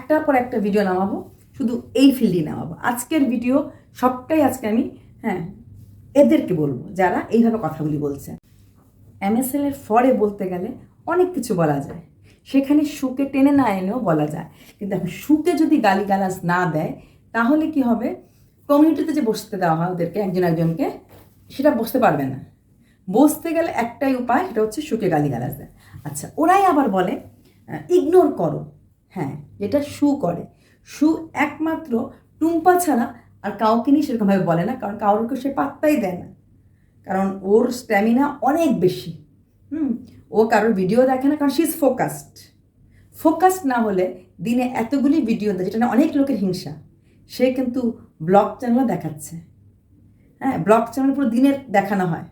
একটার পর একটা ভিডিও নামাবো, শুধু এই ফিল্ডেই নামাবো। আজকের ভিডিও সবটাই আজকে আমি এদেরকে বলবো যারা এইভাবে কথাগুলি বলছে। MSL এর ফরে বলতে গেলে অনেক কিছু বলা যায়, সেখানে সুকে টেনে না এনেও বলা যায়, কিন্তু এখন সুকে যদি গালিগালাজ না দেয় তাহলে কি হবে, কমিউনিটিতে যে বসতে দেওয়া হয় ওদেরকে একজন একজনকে, সেটা বসতে পারবে না। বসতে গেলে একটাই উপায়, সেটা হচ্ছে সুকে গালিগালাজ দেয়। আচ্ছা, ওরাই আবার বলে ইগনোর করো, হ্যাঁ, যেটা সু করে। সু একমাত্র টুম্পা ছাড়া আর কাউকে নিয়ে সেরকমভাবে বলে না, কারণ কাউকে সে পাত্তাই দেয় না, কারণ ওর স্ট্যামিনা অনেক বেশি। ও কারোর ভিডিও দেখে না, কারণ শি ইজ ফোকাসড না হলে দিনে এতগুলি ভিডিও দেয়, যেটা অনেক লোকের হিংসা। সে কিন্তু ব্লগ চ্যানেলও দেখাচ্ছে, হ্যাঁ, ব্লগ চ্যানেল পুরো দিনের দেখানো হয়।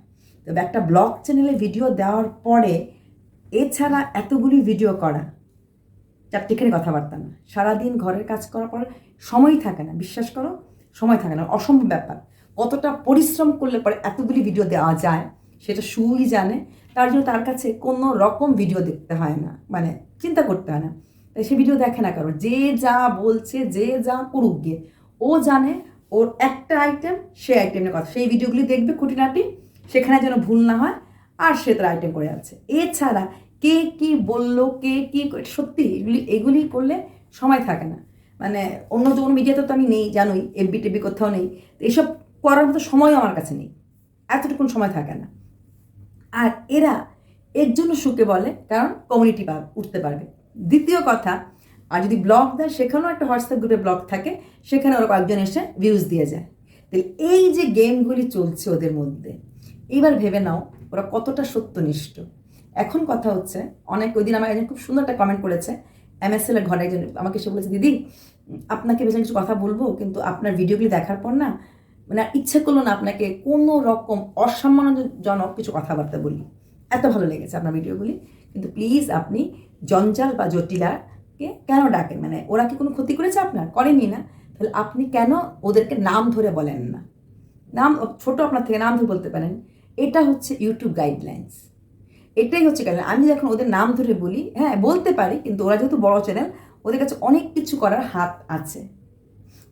তবে একটা ব্লগ চ্যানেলে ভিডিও দেওয়ার পরে এছাড়া এতগুলি ভিডিও করা, চারটিখানি কথাবার্তা না, সারাদিন ঘরের কাজ করার পর সময় থাকে না, বিশ্বাস করো, সময় থাকে না, অসম্ভব ব্যাপার। কতটা পরিশ্রম করলে পরে এতগুলি ভিডিও দেওয়া যায় সেটা সুই জানে। তার জন্য তার কাছে কোনো রকম ভিডিও দেখতে হয় না, মানে চিন্তা করতে হয় না, তাই সে ভিডিও দেখে না কারো, যে যা বলছে যে যা করুক গিয়ে। ও জানে ওর একটা আইটেম, সে আইটেমের কথা, সেই ভিডিওগুলি দেখবে খুঁটিনাটি, সেখানে যেন ভুল না হয়, আর সে তার আইটেম করে যাচ্ছে। এছাড়া কে কি বললো, কে কি, সত্যি এগুলি করলে সময় থাকে না। মানে অন্য কোনো মিডিয়াতে তো আমি নেই, জানোই, এফবি টেবি কোথাও নেই, তো এইসব করার মতো সময়ও আমার কাছে নেই, এতটুকুন সময় থাকে না। আর এরা এর জন্য সুকে বলে, কারণ কমিউনিটি উঠতে পারবে। দ্বিতীয় কথা, আর যদি ব্লগ দেয় সেখানেও একটা হোয়াটসঅ্যাপ গ্রুপে ব্লগ থাকে, সেখানে ওরা কয়েকজন এসে ভিউজ দিয়ে যায়। তাহলে এই যে গেমগুলি চলছে ওদের মধ্যে, এইবার ভেবে নাও ওরা কতটা সত্যনিষ্ঠ। এখন কথা হচ্ছে, অনেক ওই দিন আমার একজন খুব সুন্দর একটা কমেন্ট করেছে, MSL এর ঘরে একজন আমাকে সে বলেছে, দিদি আপনাকে বেশ কিছু কথা বলবো, কিন্তু আপনার ভিডিওগুলি দেখার পর না, মানে ইচ্ছা করলো না আপনাকে কোনো রকম অসম্মানজনক কিছু কথাবার্তা বলি, এত ভালো লেগেছে আপনার ভিডিওগুলি, কিন্তু প্লিজ আপনি জঞ্জাল বা জটিলাকে কেন ডাকেন, মানে ওরা কি কোনো ক্ষতি করেছে আপনার? করেনি না, তাহলে আপনি কেন ওদেরকে নাম ধরে বলেন না? নাম ছোট আপনার থেকে, নাম ধরে বলতে পারেন। এটা হচ্ছে ইউটিউব গাইডলাইন্স, এটাই হচ্ছে গাইডলাইন। আমি যখন ওদের নাম ধরে বলি, হ্যাঁ বলতে পারি, কিন্তু ওরা যেহেতু বড় চ্যানেল, ওদের কাছে অনেক কিছু করার হাত আছে,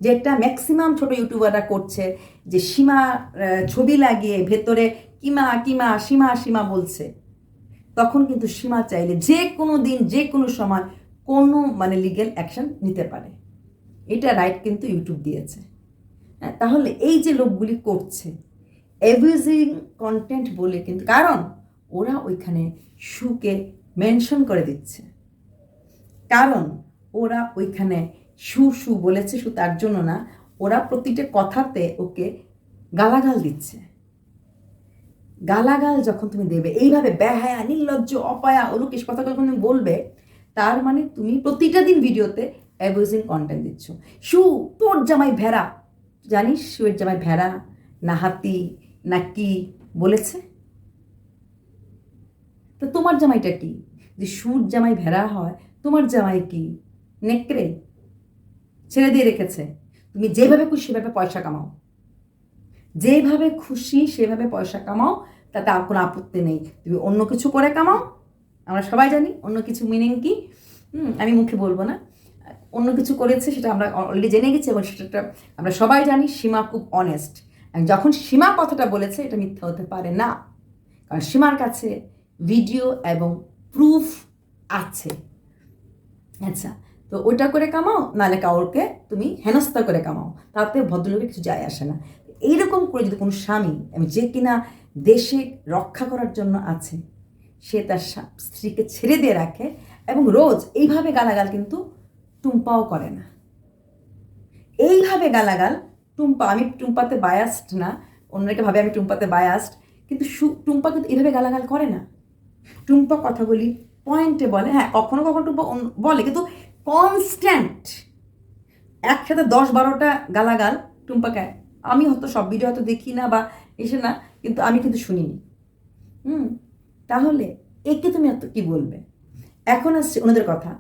যেটা ম্যাক্সিমাম ছোট ইউটিউবাররা করছে, যে সীমা ছবি লাগিয়ে ভেতরে কিমা কিমা সীমা সীমা বলছে, তখন কিন্তু সীমা চাইলে যে কোনো দিন যে কোনো সময় কোনো লিগ্যাল অ্যাকশন নিতে পারে। এটা রাইট কিন্তু ইউটিউব দিয়েছে। হ্যাঁ, তাহলে এই যে লোকগুলি করছে অ্যাবিউজিং কন্টেন্ট বলে, কিন্তু কারণ ওরা ওইখানে সুকে মেনশন করে দিচ্ছে, কারণ ওরা ওইখানে সু বলেছে, সু তার জন্য না, ওরা প্রতিটা কথাতে ওকে গালাগাল দিচ্ছে। গালাগাল যখন তুমি দেবে এইভাবে, বেহায়া নির্লজ্জ অপায়া অলুকেশ কথাগুলো যখন তুমি বলবে, তার মানে তুমি প্রতিটা দিন ভিডিওতে অ্যাবিউজিং কন্টেন্ট দিচ্ছ। সু তোর জামাই ভেড়া, জানিস সুয়ের জামাই ভেড়া না হাতি না কি বলেছে? তো তোমার জামাইটা কি? যে সুর জামাই ভেড়া হয়, তোমার জামাই কি নেকড়ে? ছেড়ে দিয়ে রেখেছে, তুমি যেভাবে খুশি সেভাবে পয়সা কামাও, যেভাবে খুশি সেভাবে পয়সা কামাও, তাতে আর কোনো আপত্তি নেই। তুমি অন্য কিছু করে কামাও, আমরা সবাই জানি অন্য কিছু মিনিং কি, আমি মুখে বলবো না। অন্য কিছু করেছে সেটা আমরা অলরেডি জেনে গেছি, এবং সেটা আমরা সবাই জানি। সীমা খুব অনেস্ট, যখন সীমা কথাটা বলেছে এটা মিথ্যা হতে পারে না, কারণ সীমার কাছে ভিডিও এবং প্রুফ আছে। আচ্ছা, তো ওইটা করে কামাও, নাহলে কাউকে তুমি হেনস্থা করে কামাও, তাতে ভদ্রলোকের কিছু যায় আসে না। এইরকম করে যদি কোনো স্বামী, যে কিনা দেশে রক্ষা করার জন্য আছে, সে তার স্ত্রীকে ছেড়ে দিয়ে রাখে, এবং রোজ এইভাবে গালাগাল কিন্তু টুম্পাও করে না। এইভাবে গালাগাল টুম্পা, আমি টুম্পাতে বায়াসড না, অন্যকে ভাবে আমি টুম্পাতে বায়াসড, কিন্তু টুম্পা কিন্তু এইভাবে গালাগাল করে না। টুম্পা কথাগুলি পয়েন্টে বলে, হ্যাঁ কখনো কখনো টুম্পা বলে, কিন্তু কনস্ট্যান্ট একসাথে 10-12টা গালাগাল টুম্পাকে, আমি হয়তো সব ভিডিও হয়তো দেখি না বা এসে না, কিন্তু আমি কিন্তু শুনিনি। তাহলে একে তুমি এত কি বলবে? এখন আসছে ওনাদের কথা।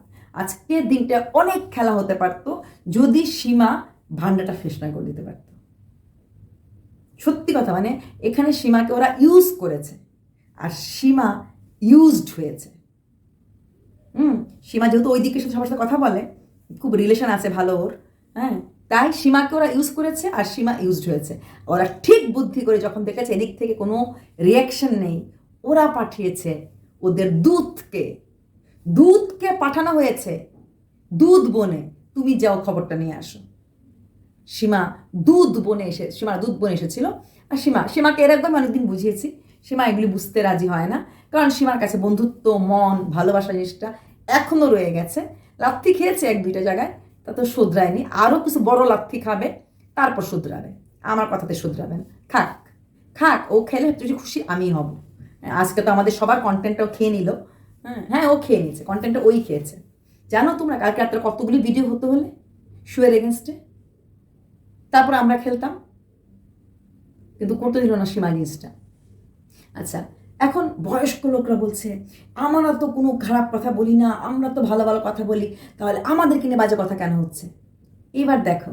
আজকের দিনটা অনেক খেলা হতে পারতো যদি সীমা ভান্ডাটা ফেস না করে দিতে পারত। সত্যি কথা, মানে এখানে সীমাকে ওরা ইউজ করেছে, আর সীমা ইউজড হয়েছে। সীমা যেহেতু ওই দিকে সবার সাথে কথা বলে, খুব রিলেশন আছে ভালো ওর, হ্যাঁ, তাই সীমাকে ওরা ইউজ করেছে আর সীমা ইউজড হয়েছে। ওরা ঠিক বুদ্ধি করে যখন দেখেছে এদিক থেকে কোনো রিয়াকশন নেই, ওরা পাঠিয়েছে ওদের দুধকে পাঠানো হয়েছে দুধ বনে, তুমি যাও খবরটা নিয়ে আসো। সীমার দুধ বনে এসেছিল। আর সীমাকে এর একদম অনেকদিন বুঝিয়েছি, সীমা এগুলি বুঝতে রাজি হয় না, কারণ সীমার কাছে বন্ধুত্ব, মন, ভালোবাসা জিনিসটা এখনো রয়ে গেছে। লাথি খেয়েছে 1-2টা জায়গায়, তা তো শুধরায়নি, আরও কিছু বড় লাথি খাবে, তারপর শুধরাবে। আমার কথাতে শুধরাবেন, খাক, ও খেলে তুই খুশি, আমি হব। আজকে তো আমাদের সবার কন্টেন্টটাও খেয়ে নিল। হ্যাঁ, ও খেয়ে নিয়েছে, কন্টেন্টটা ওই খেয়েছে। জানো তোমরা কালকে রাত্রে কতগুলি ভিডিও হতে হলে শুয়ের এগেনস্টে, তারপর আমরা খেলতাম, কিন্তু করতে দিল না সীমা জিনিসটা। আচ্ছা, এখন বয়স্ক লোকরা বলছে আমরা তো কোনো খারাপ কথা বলি না, আমরা তো ভালো ভালো কথা বলি, তাহলে আমাদেরকে নিয়ে বাজে কথা কেন হচ্ছে? এইবার দেখো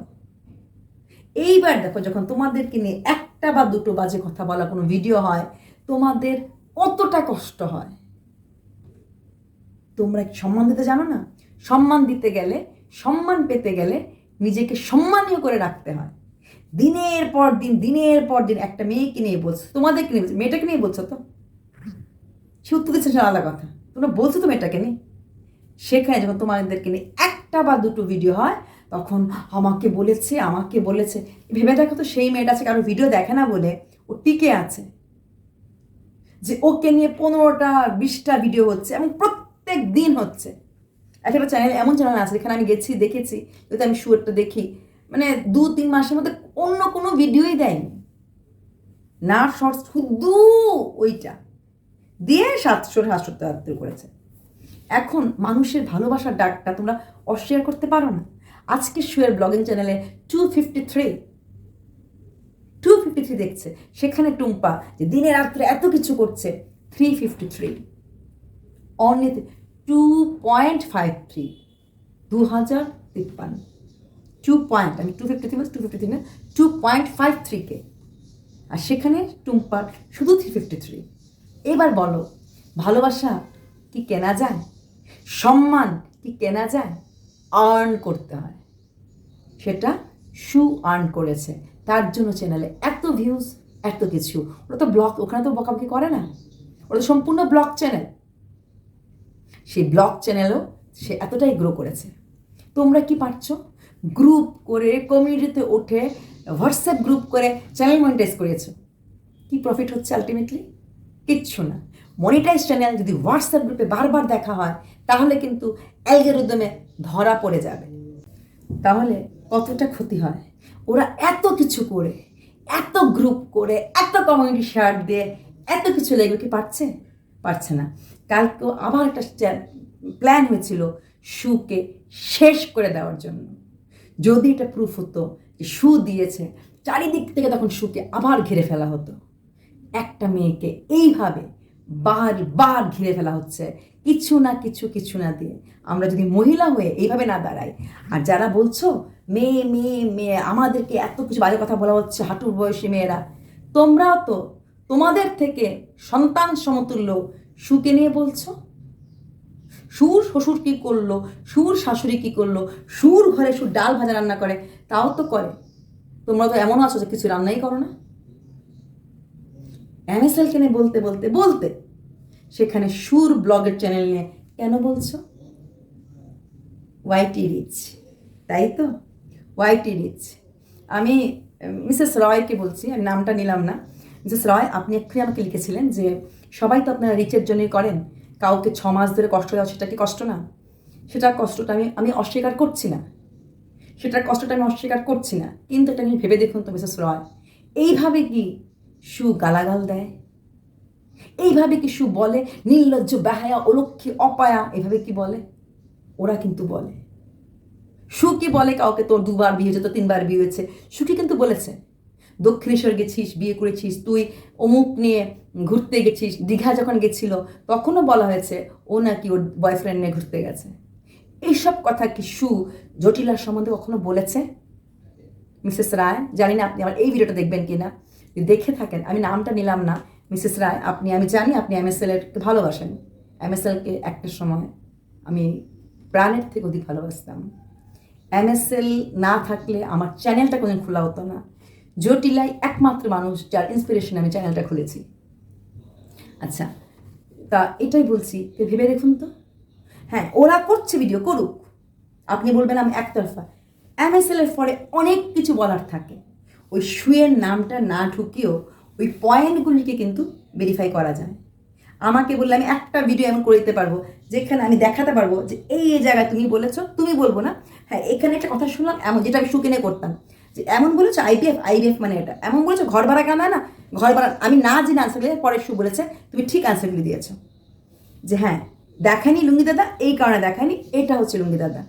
যখন তোমাদেরকে নিয়ে একটা বা দুটো বাজে কথা বলা কোনো ভিডিও হয়, তোমাদের কতটা কষ্ট হয়। তোমরা কি সম্মান দিতে জানো না? সম্মান দিতে গেলে, সম্মান পেতে গেলে নিজেকে সম্মানীয় করে রাখতে হয়। দিনের পর দিন একটা মেয়েকে নিয়ে বলছো, তোমাদেরকে নিয়ে বলছো, মেয়েটাকে নিয়ে বলছো তো, সে উত্তর দিচ্ছে সে আলাদা কথা, তোমরা বলছো তো মেয়েটাকে নিয়ে। সেখানে যখন তোমাদেরকে নিয়ে একটা বা দুটো ভিডিও হয়, তখন আমাকে বলেছে। ভেবে দেখো তো, সেই মেয়েটা আছে কারো ভিডিও দেখে না বলে ও টিকে আছে, যে ওকে নিয়ে 15টা 20টা ভিডিও হচ্ছে এবং প্রত্যেক দিন হচ্ছে। একটা চ্যানেল, এমন চ্যানেল আছে যেখানে আমি গেছি, দেখেছি, যদি আমি শুয়ারটা দেখি, মানে 2-3 মাসের মধ্যে অন্য কোনো ভিডিওই দেয়নি না, শর্টস শুধু ওইটা দিয়ে 777 করেছে। এখন মানুষের ভালোবাসার ডাকটা তোমরা অস্বীকার করতে পারো না। আজকে শুয়ের ব্লগিং চ্যানেলে 253 দেখছে, সেখানে টুম্পা যে দিনে রাত্রে এত কিছু করছে 353, অনলি 2.53, 2053, 2.53 কে, আর সেখানে টুম্পার শুধু 353। এবার বলো, ভালোবাসা কি কেনা যায়? সম্মান কি কেনা যায়? আর্ন করতে হয়। সেটা আর্ন করেছে, তার জন্য চ্যানেলে এত ভিউজ, এত কিছু। ওরা তো ব্লগ, ওখানে তো বকাবকি করে না, ওরা তো সম্পূর্ণ ব্লগ চ্যানেল। সেই ব্লগ চ্যানেলও সে এতটাই গ্রো করেছে। তোমরা কি পারছো? গ্রুপ করে, কমিউনিটিতে ওঠে, হোয়াটসঅ্যাপ গ্রুপ করে চ্যানেল মনিটাইজ করেছো। কি প্রফিট হচ্ছে আলটিমেটলি? কিচ্ছু না। মনিটাইজ চ্যানেল যদি হোয়াটসঅ্যাপ গ্রুপে বারবার দেখা হয়, তাহলে কিন্তু অ্যালগরিদমে ধরা পড়ে যাবে। তাহলে কতটা ক্ষতি হয়? ওরা এত কিছু করে, এত গ্রুপ করে, এত কমিউনিটি শেয়ার দিয়ে, এত কিছু লেগে কি পারছে না। কালকেও আবার একটা প্ল্যান হয়েছিল শুকে শেষ করে দেওয়ার জন্য। যদি এটা প্রুফ হতো যে শু দিয়েছে, চারিদিক থেকে তখন শুকে আবার ঘিরে ফেলা হতো। একটা মেয়েকে এইভাবে বারবার ঘিরে ফেলা হচ্ছে কিছু না দিয়ে। আমরা যদি মহিলা হয়ে এইভাবে না দাঁড়াই, আর যারা বলছো মেয়ে আমাদেরকে এত কিছু বাজে কথা বলা হচ্ছে, হাঁটুর বয়সী মেয়েরা, তোমরাও তো তোমাদের থেকে সন্তান সমতুল্য শুকে নিয়ে বলছো। সুর শ্বশুর কি করলো, সুর শাশুড়ি কি করলো, সুর ঘরে সুর ডাল ভাজা রান্না করে, তাও তো করে। তোমরা তো এমন আছো যে কিছু রান্নাই করো না। এমএসএলকে নিয়ে বলতে সেখানে সুর ব্লগের চ্যানেল নিয়ে কেন বলছো? ওয়াইটি রিচ, তাই তো, ওয়াইটি রিচ। আমি মিসেস রয়কে বলছি, আমি নামটা নিলাম না। মিসেস রয়, আপনি এক্ষুনি আমাকে লিখেছিলেন যে সবাই তো আপনারা রিচের জন্যই করেন, কাউকে 6 মাস ধরে কষ্ট দেওয়া সেটা কি কষ্ট না? সেটার কষ্টটা আমি অস্বীকার করছি না, কিন্তু এটা নিয়ে ভেবে দেখুন তো মিসেস রয়, এইভাবে কি শু গালাগাল দেয়? এইভাবে কি শু বলে নির্লজ্জ, বেহায়া, অলক্ষী, অপায়া? এভাবে কি বলে? ওরা কিন্তু বলে। শু কি বলে কাউকে তোর 2বার বিয়ে হয়েছে, তো 3বার বিয়ে হয়েছে? শু কি কিন্তু বলেছে দক্ষিণেশ্বর গেছিস, বিয়ে করেছিস, তুই অমুক নিয়ে ঘুরতে গেছিস। দীঘা যখন গেছিল তখনও বলা হয়েছে ও নাকি ওর বয়ফ্রেন্ড নিয়ে ঘুরতে গেছে। এইসব কথা কি শু জটিলার সম্বন্ধে কখনো বলেছে? মিসেস রায়, জানি না আপনি আমার এই ভিডিওটা দেখবেন কি না, যদি দেখে থাকেন, আমি নামটা নিলাম না। মিসেস রায়, আমি জানি আপনি এমএসএলকে ভালোবাসেন। এমএসএলকে একটা সময় আমি প্রাণের থেকে অধিক ভালোবাসতাম। MSL না থাকলে আমার চ্যানেলটা কোনোদিন খোলা হতো না। জটিলাই একমাত্র মানুষ যার ইন্সপিরেশন আমি চ্যানেলটা খুলেছি। আচ্ছা, তা এটাই বলছি, ভেবে দেখুন তো। হ্যাঁ, ওরা করছে, ভিডিও করুক, আপনি বলবেন আমি একতরফা। MSL এর পরে অনেক কিছু বলার থাকে, ওই শুয়ের নামটা না ঢুকিয়েও ওই পয়েন্টগুলিকে কিন্তু ভেরিফাই করা যায়। আমাকে বললে আমি একটা ভিডিও এমন করে দিতে পারবো যেখানে আমি দেখাতে পারবো যে এই জায়গায় তুমি বলেছো, তুমি বলবো না, হ্যাঁ এখানে একটা কথা শুনলাম এমন, যেটা আমি শুকিনে করতাম, যে এমন বলেছো আইবিএফ মানে এটা, এমন বলেছো ঘর ভাড়া কেন হয় না, ঘর ভাড়া, আমি না জেনে আনসারগুলি পরে শু বলেছে তুমি ঠিক আনসারগুলি দিয়েছো, যে হ্যাঁ দেখায়নি লুঙ্গি দাদা, এই কারণে দেখায়নি, এটা হচ্ছে লুঙ্গি দাদা।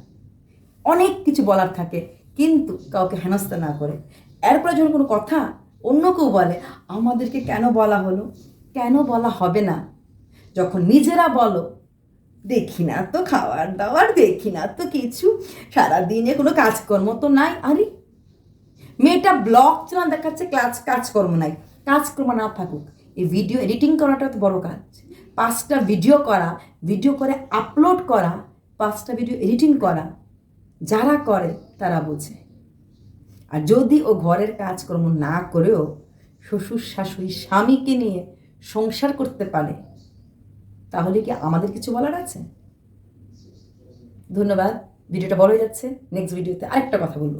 অনেক কিছু বলার থাকে, কিন্তু কাউকে হেনস্থা না করে। এরপরে যখন কোনো কথা অন্য কেউ বলে, আমাদেরকে কেন বলা হলো, কেন বলা হবে না, যখন নিজেরা বলো দেখি না তো খাবার দাবার, দেখি না তো কিছু, সারাদিনে কোনো কাজকর্ম তো নাই। আরে মেয়েটা ব্লগ চালান দেখাচ্ছে, কাজকর্ম নাই, কাজকর্ম না থাকুক, এই ভিডিও এডিটিং করাটা তো বড় কাজ। 5টা ভিডিও করা, ভিডিও করে আপলোড করা, 5টা ভিডিও এডিটিং করা, যারা করে তারা বোঝে। আর যদি ও ঘরের কাজকর্ম না করেও শ্বশুর শাশুড়ি স্বামীকে নিয়ে সংসার করতে পারে, তাহলে কি আমাদের কিছু বলার আছে? ধন্যবাদ, ভিডিওটা বড় হয়ে যাচ্ছে, নেক্সট ভিডিওতে আরেকটা কথা বলবো।